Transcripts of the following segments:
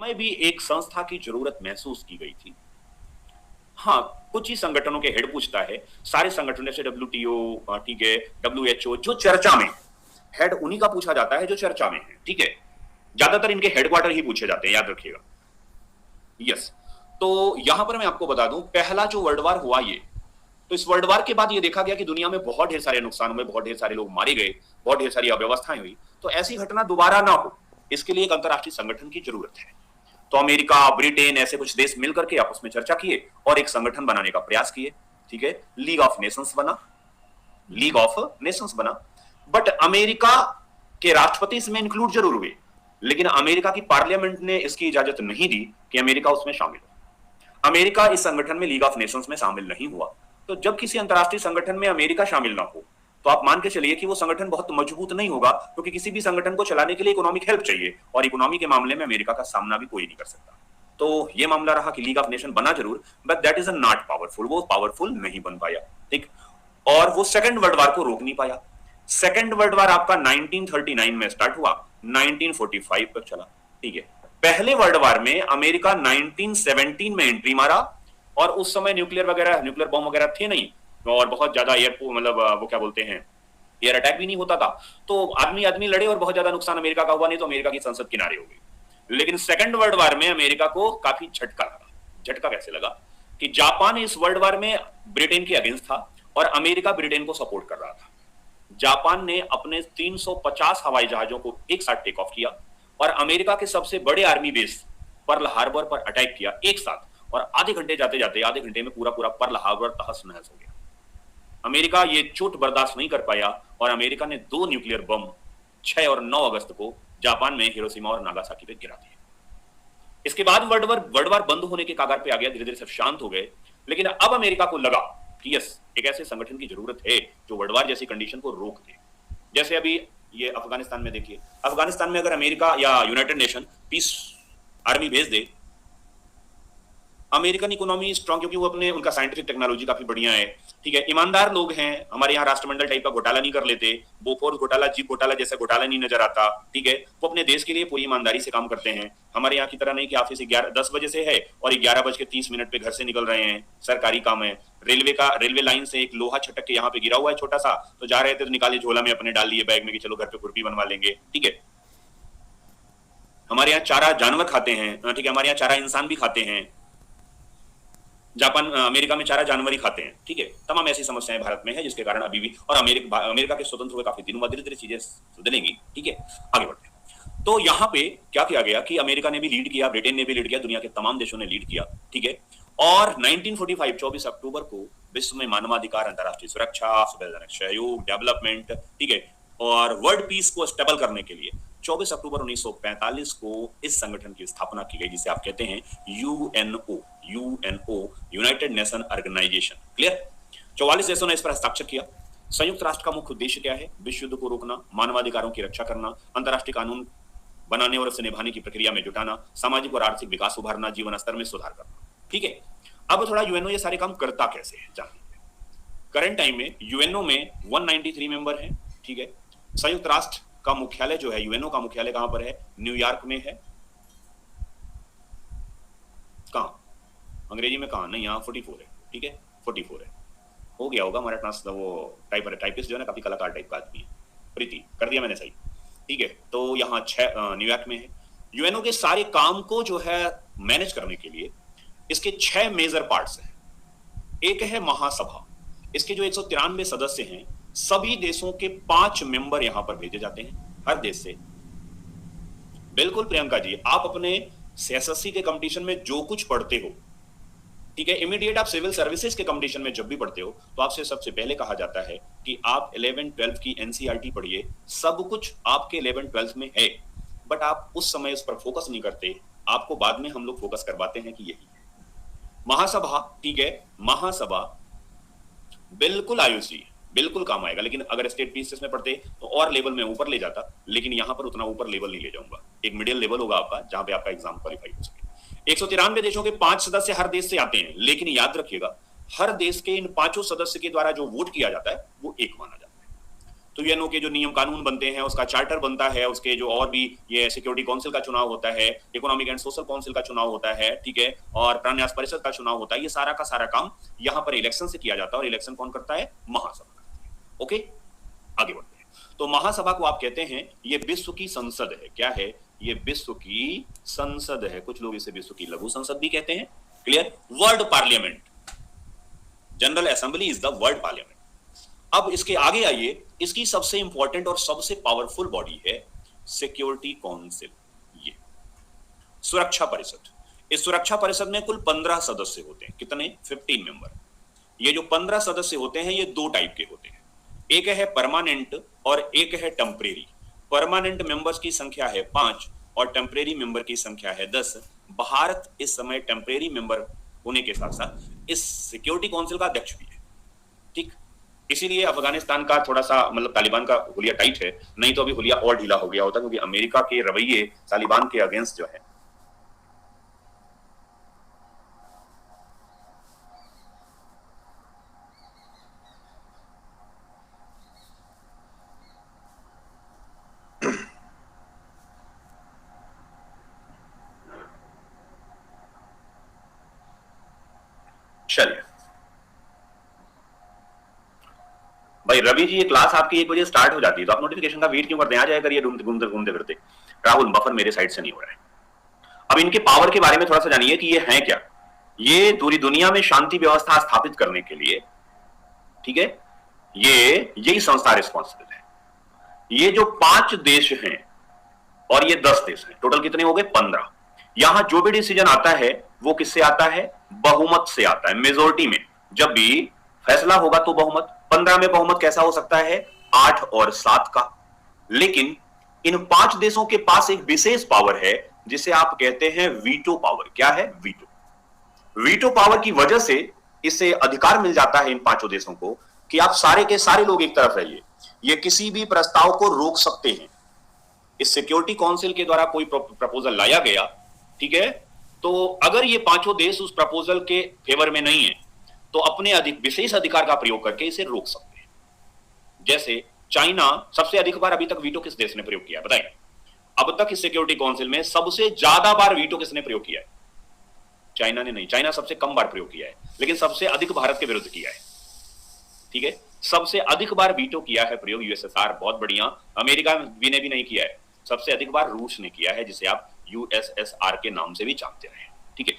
समय भी एक संस्था की जरूरत महसूस की गई थी। हाँ, कुछ ही संगठनों के हेड पूछता है, सारे संगठन जैसे डब्ल्यूटीओ, ठीक है, डब्ल्यूएचओ जो चर्चा में हेड उन्हीं का पूछा जाता है जो चर्चा में है, ठीक है। ज्यादातर इनके हेडक्वार्टर ही पूछे जाते हैं, याद रखिएगा। यस, तो यहां पर मैं आपको बता दूं, पहला जो वर्ल्ड वार हुआ ये, तो इस वर्ल्ड वार के बाद ये देखा गया कि दुनिया में बहुत ढेर सारे नुकसान हुए, बहुत ढेर सारे लोग मारे गए, बहुत ढेर सारी अव्यवस्थाएं हुई। तो ऐसी घटना दोबारा ना हो, इसके लिए एक अंतरराष्ट्रीय संगठन की जरूरत है। तो अमेरिका, ब्रिटेन, ऐसे कुछ देश मिलकर के आपस में चर्चा किए और एक संगठन बनाने का प्रयास किए, ठीक है। लीग ऑफ नेशंस बना, लीग ऑफ नेशंस बना। बट अमेरिका के राष्ट्रपति इसमें इंक्लूड जरूर हुए, लेकिन अमेरिका की पार्लियामेंट ने इसकी इजाजत नहीं दी कि अमेरिका उसमें शामिल हो। अमेरिका इस संगठन में, लीग ऑफ नेशंस में शामिल नहीं हुआ। तो जब किसी अंतरराष्ट्रीय संगठन में अमेरिका शामिल ना हो, तो आप मान के चलिए कि वो संगठन बहुत मजबूत नहीं होगा, क्योंकि किसी भी संगठन को चलाने के लिए इकोनॉमिक हेल्प चाहिए, और इकोनॉमी के मामले में अमेरिका का सामना भी कोई नहीं कर सकता। तो ये मामला रहा कि लीग ऑफ नेशन बना जरूर, but that is not powerful, वो पावरफुल नहीं बन पाया, ठीक। और वो सेकंड वर्ल्ड वार को रोक नहीं पाया। सेकंड वर्ल्ड वार आपका 1939 में स्टार्ट हुआ, 1945 तक चला, ठीक है। पहले वर्ल्ड वार में अमेरिका 1917 में एंट्री मारा, और उस समय न्यूक्लियर वगैरह, न्यूक्लियर बॉम्ब वगैरह थे नहीं, और बहुत ज्यादा एयर, मतलब वो क्या बोलते हैं, एयर अटैक भी नहीं होता था। तो आदमी आदमी लड़े और बहुत ज्यादा नुकसान अमेरिका का हुआ नहीं, तो अमेरिका की संसद किनारे हो गई। लेकिन सेकंड वर्ल्ड वार में अमेरिका को काफी झटका लगा। झटका कैसे लगा कि जापान इस वर्ल्ड वार में ब्रिटेन के अगेंस्ट था, और अमेरिका ब्रिटेन को सपोर्ट कर रहा था। जापान ने अपने 350 हवाई जहाजों को एक साथ टेक ऑफ किया, और अमेरिका के सबसे बड़े आर्मी बेस पर्ल हार्बर पर अटैक किया एक साथ, और आधे घंटे जाते जाते, आधे घंटे में पूरा पूरा पर्ल हार्बर तहस नहस हो गया। अमेरिका ये चोट बर्दाश्त नहीं कर पाया, और अमेरिका ने 2 न्यूक्लियर बम 6 और 9 अगस्त को जापान में हिरोशिमा और नागासाकी पे गिरा दिए। इसके बाद वर्ल्ड वार बंद होने के कागार पे आ गया, धीरे धीरे सब शांत हो गए। लेकिन अब अमेरिका को लगा कि यस, एक ऐसे संगठन की जरूरत है जो वर्ल्ड वार जैसी कंडीशन को रोक दे। जैसे अभी ये अफगानिस्तान में देखिए, अफगानिस्तान में अगर अमेरिका या यूनाइटेड नेशन पीस आर्मी भेज दे, अमेरिकन इकोनॉमी स्ट्रांग, क्योंकि वो अपने, उनका साइंटिफिक टेक्नोलॉजी काफी बढ़िया है, ठीक है, ईमानदार लोग हैं। हमारे यहाँ राष्ट्रमंडल टाइप का घोटाला नहीं कर लेते, बोफोर्स घोटाला, जीप घोटाला जैसा घोटाला नहीं नजर आता, ठीक है। वो अपने देश के लिए पूरी ईमानदारी से काम करते हैं। हमारे यहाँ की तरह नहीं कि ऑफिस 10 बजे से है और 11:30 पे घर से निकल रहे हैं, सरकारी काम है। रेलवे लाइन से एक लोहा छटक के यहाँ पे गिरा हुआ है छोटा सा, तो जा रहे थे तो निकाले झोला में अपने, डाल लिए बैग में कि चलो घर पे खुरपी बनवा लेंगे, ठीक है। हमारे यहाँ चारा जानवर खाते हैं, ठीक है, हमारे यहाँ चारा इंसान भी खाते हैं। जापान, अमेरिका में चारा जानवर ही खाते हैं, ठीक है। तमाम ऐसी समस्याएं भारत में है, जिसके कारण अभी भी, और अमेरिका के स्वतंत्र हुए काफी दिनों बाद धीरे धीरे चीजें सुधरेंगी, ठीक है। आगे बढ़ते हैं। तो यहाँ पे क्या किया गया कि अमेरिका ने भी लीड किया, ब्रिटेन ने भी लीड किया, दुनिया के तमाम देशों ने लीड किया, ठीक है। और 1945 24 अक्टूबर को विश्व में मानवाधिकार, अंतर्राष्ट्रीय सुरक्षा, सुविधाजनक सहयोग, डेवलपमेंट, ठीक है, और वर्ल्ड पीस को स्टेबल करने के लिए 24 अक्टूबर 1945 को इस संगठन की स्थापना की गई, जिसे आप कहते हैं UNO, United Nation Organisation. Clear? 44 देशों ने इस पर हस्ताक्षर किया। संयुक्त राष्ट्र का मुख्य उद्देश्य क्या है? विश्व युद्ध को रोकना, मानवाधिकारों की रक्षा करना, अंतर्राष्ट्रीय कानून बनाने और उसे निभाने की प्रक्रिया में जुटाना, सामाजिक और आर्थिक विकास उभारना, जीवन स्तर में सुधार करना, ठीक है। अब थोड़ा यूएनओ ये सारे काम करता कैसे है जानिए। करंट टाइम में यूएनओ में 193 मेंबर हैं, ठीक है। संयुक्त राष्ट्र का मुख्यालय जो है, यूएनओ का मुख्यालय कहां पर है? न्यूयॉर्क में है। कहां? अंग्रेजी में कहां? नहीं, यहाँ 44 है, ठीक है, 44 है। हो गया होगा हमारा वो टाइपिस्ट जो है ना, काफी कलाकार टाइप का आदमी है, प्रीति, कर दिया मैंने सही, ठीक है। तो यहाँ 6 न्यूयॉर्क में है। यूएनओ के सारे काम को जो है मैनेज करने के लिए इसके 6 मेजर पार्ट्स हैं। एक है महासभा, इसके जो 193 सदस्य हैं, सभी देशों के 5 मेंबर यहां पर भेजे जाते हैं, हर देश से। बिल्कुल प्रियंका जी, आप अपने एसएससी के कंपटीशन में जो कुछ पढ़ते हो, ठीक है, इमीडिएट आप सिविल सर्विसेज के कंपटीशन में जब भी पढ़ते हो, तो आपसे सबसे पहले कहा जाता है कि आप 11th-12th की एनसीईआरटी पढ़िए। सब कुछ आपके 11th-12th में है, बट आप उस समय उस पर फोकस नहीं करते। आपको बाद में हम लोग फोकस करवाते हैं कि यही है महासभा, ठीक है। महासभा बिल्कुल आयुषी, बिल्कुल काम आएगा, लेकिन अगर स्टेट पीसीएस में पढ़ते तो और लेवल में ऊपर ले जाता, लेकिन यहां पर उतना ऊपर लेवल नहीं ले जाऊंगा। एक मिडिल लेवल होगा आपका, जहां पे आपका एग्जाम क्वालिफाई हो सके। 193 देशों के 5 सदस्य हर देश से आते हैं, लेकिन याद रखिएगा, हर देश के इन 5 सदस्य के द्वारा जो वोट किया जाता है वो एक माना जाता है। तो यूएनओ के जो नियम कानून बनते हैं, उसका चार्टर बनता है, उसके जो और भी ये सिक्योरिटी काउंसिल का चुनाव होता है, इकोनॉमिक एंड सोशल काउंसिल का चुनाव होता है, ठीक है, और प्रान्यास परिषद का चुनाव होता है, ये सारा का सारा काम यहाँ पर इलेक्शन से किया जाता है। और इलेक्शन कौन करता है? महासभा करती है। ओके, आगे बढ़ते हैं। तो महासभा को आप कहते हैं ये विश्व की संसद है। क्या है? ये विश्व की संसद है। कुछ लोग इसे विश्व की लघु संसद भी कहते हैं। Clear? World parliament, general assembly is the world parliament. अब इसके आगे आइए, इसकी सबसे इंपॉर्टेंट और सबसे पावरफुल बॉडी है सिक्योरिटी काउंसिल, ये सुरक्षा परिषद। इस सुरक्षा परिषद में कुल 15 सदस्य होते हैं। कितने? 15 मेंबर। ये जो 15 सदस्य होते हैं ये दो टाइप के होते हैं, एक है परमानेंट और एक है टेम्परेरी। परमानेंट मेंबर्स की संख्या है 5 और टेम्परेरी मेंबर की संख्या है 10। भारत इस समय टेम्परेरी मेंबर होने के साथ साथ इस सिक्योरिटी काउंसिल का अध्यक्ष भी है। ठीक, इसीलिए अफगानिस्तान का थोड़ा सा मतलब तालिबान का हुलिया टाइट है, नहीं तो अभी हुलिया और ढीला हो गया होता, क्योंकि अमेरिका के रवैये तालिबान के अगेंस्ट जो है। चलिए भाई रवि जी, ये क्लास आपकी 1 बजे स्टार्ट हो जाती है, तो आप नोटिफिकेशन का वेट क्यों करते हैं? आ जाया करिए घूमते घूमते फिरते। राहुल, बफर मेरे साइड से नहीं हो रहा है। अब इनके पावर के बारे में थोड़ा सा जानिए कि ये है क्या। ये पूरी दुनिया में शांति व्यवस्था स्थापित करने के लिए, ठीक है, यही संस्था रिस्पॉन्सिबल है। ये जो 5 देश हैं और ये 10 देश हैं, टोटल कितने हो गए? 15। यहां जो भी डिसीजन आता है वो किससे आता है? बहुमत से आता है, मेजोरिटी में। जब भी फैसला होगा तो बहुमत। 15 में बहुमत कैसा हो सकता है? 8 और 7 का। लेकिन इन 5 देशों के पास एक विशेष पावर है जिसे आप कहते हैं वीटो पावर। क्या है? वीटो। वीटो पावर की वजह से इसे अधिकार मिल जाता है इन 5 देशों को कि आप सारे के सारे लोग एक तरफ रहिए, ये किसी भी प्रस्ताव को रोक सकते हैं। इस सिक्योरिटी काउंसिल के द्वारा कोई प्रपोजल लाया गया, ठीक है, तो अगर ये 5 देश उस प्रपोजल के फेवर में नहीं है तो अपने विशेष अधिकार का प्रयोग करके इसे रोक सकते हैं। जैसे चाइना, सबसे अधिक बार अभी तक वीटो किस देश ने प्रयोग किया? बताइए। अब तक इस सिक्योरिटी काउंसिल में सबसे ज्यादा बार वीटो किसने प्रयोग किया है? चाइना ने नहीं। चाइना सबसे कम बार प्रयोग किया है, लेकिन सबसे अधिक भारत के विरुद्ध किया है। ठीक है, सबसे अधिक बार वीटो किया है प्रयोग यूएसएसआर, बहुत बढ़िया। अमेरिका ने भी नहीं किया है। सबसे अधिक बार रूस ने किया है, जिसे आप यूएसएसआर के नाम से भी जानते रहे। ठीक है।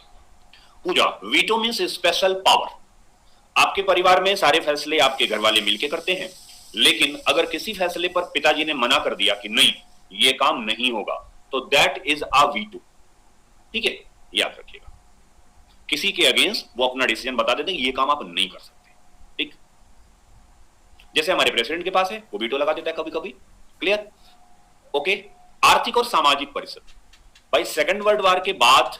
पूजा, वीटो मींस स्पेशल पावर। आपके परिवार में सारे फैसले आपके घर वाले मिलके करते हैं, लेकिन अगर किसी फैसले पर पिताजी ने मना कर दिया कि नहीं ये काम नहीं होगा, तो दैट इज अ वीटो। ठीक है, याद रखिएगा। किसी के अगेंस्ट वो अपना डिसीजन बता देते हैं ये काम आप नहीं कर सकते। ठीक, जैसे हमारे प्रेसिडेंट के पास है, वो वीटो लगा देता है कभी कभी। क्लियर? ओके। आर्थिक और सामाजिक परिषद, भाई सेकंड वर्ल्ड वॉर के बाद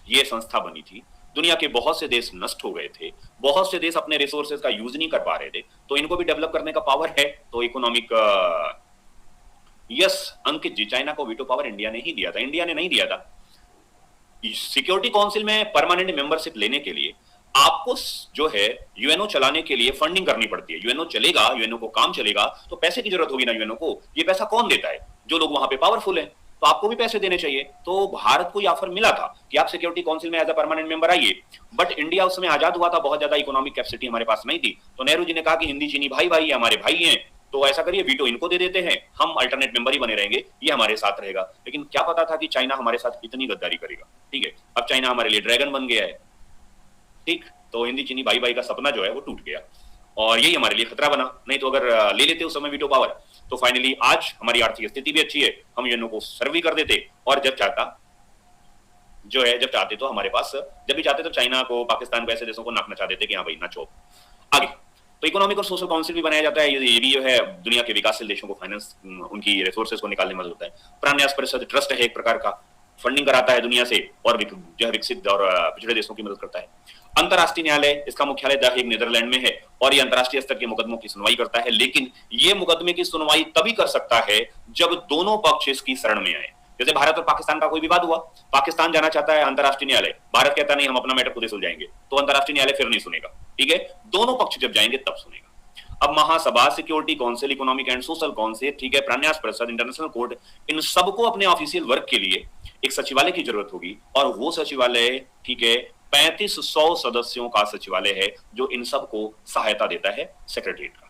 ये संस्था बनी थी। दुनिया के बहुत से देश नष्ट हो गए थे, बहुत से देश अपने रिसोर्सेज का यूज नहीं कर पा रहे थे, तो इनको भी डेवलप करने का पावर है। तो इकोनॉमिक यस अंकित जी, चाइना को वीटो पावर इंडिया ने ही दिया था, इंडिया ने नहीं दिया था। सिक्योरिटी काउंसिल में परमानेंट मेंबरशिप लेने के लिए आपको जो है यूएनओ चलाने के लिए फंडिंग करनी पड़ती है। यूएनओ चलेगा, यूएनओ को काम चलेगा, तो पैसे की जरूरत होगी ना यूएनओ को। ये पैसा कौन देता है? जो लोग वहां पे पावरफुल हैं, तो आपको भी पैसे देने चाहिए। तो भारत को यह ऑफर मिला था कि आप सिक्योरिटी काउंसिल में एज अ परमानेंट मेंबर आइए, बट इंडिया उस समय आजाद हुआ था, बहुत ज्यादा इकोनॉमिक कैपेसिटी हमारे पास नहीं थी। तो नेहरू जी ने कहा कि हिंदी चीनी भाई भाई हमारे भाई हैं, तो ऐसा करिए वीटो इनको दे देते हैं, हम अल्टरनेट मेंबर ही बने रहेंगे, ये हमारे साथ रहेगा। लेकिन क्या पता था कि चाइना हमारे साथ इतनी गद्दारी करेगा। ठीक है, अब चाइना हमारे लिए ड्रैगन बन गया है। ठीक, तो हिंदी चीनी भाई भाई का सपना जो है वो टूट गया और यही हमारे लिए खतरा बना। नहीं तो अगर ले लेते उस समय वीटो पावर, तो फाइनली आज हमारी आर्थिक स्थिति भी अच्छी है, हम यूएनओ को सर्व भी कर देते, और जब चाहता जो है, जब चाहते तो हमारे पास, जब भी चाहते तो चाइना को, पाकिस्तान को, ऐसे देशों को नाक नचा देते कि हाँ भाई नाचो। आगे तो इकोनॉमिक और सोशल काउंसिल भी बनाया जाता है। ये भी जो है दुनिया के विकासशील देशों को फाइनेंस, उनकी रिसोर्सेज को निकालने में मदद होता है। प्रान्यास परिषद ट्रस्ट है एक प्रकार का, फंडिंग कराता है दुनिया से और जो है विकसित और पिछड़े देशों की मदद करता है। अंतरराष्ट्रीय न्यायालय, इसका मुख्यालय द हेग नीदरलैंड में है और ये अंतरराष्ट्रीय स्तर के मुकदमों की सुनवाई करता है। लेकिन ये मुकदमे की सुनवाई तभी कर सकता है जब दोनों पक्ष इसकी शरण में आए। जैसे भारत और पाकिस्तान का कोई विवाद हुआ, पाकिस्तान जाना चाहता है अंतरराष्ट्रीय न्यायालय, भारत कहता नहीं हम अपना मैटर खुद ही सुलझाएंगे, तो अंतरराष्ट्रीय न्यायालय फिर नहीं सुनेगा। ठीक है, दोनों पक्ष जब जाएंगे तब सुनेगा। अब महासभा, Security Council, Economic and Social Council, ठीक है, प्रन्यास परिषद, इंटरनेशनल कोर्ट, इन सबको अपने ऑफिशियल वर्क के लिए एक सचिवालय की जरूरत होगी, और वो सचिवालय, ठीक है, 3500 सदस्यों का सचिवालय है जो इन सबको सहायता देता है सेक्रेटरीट का।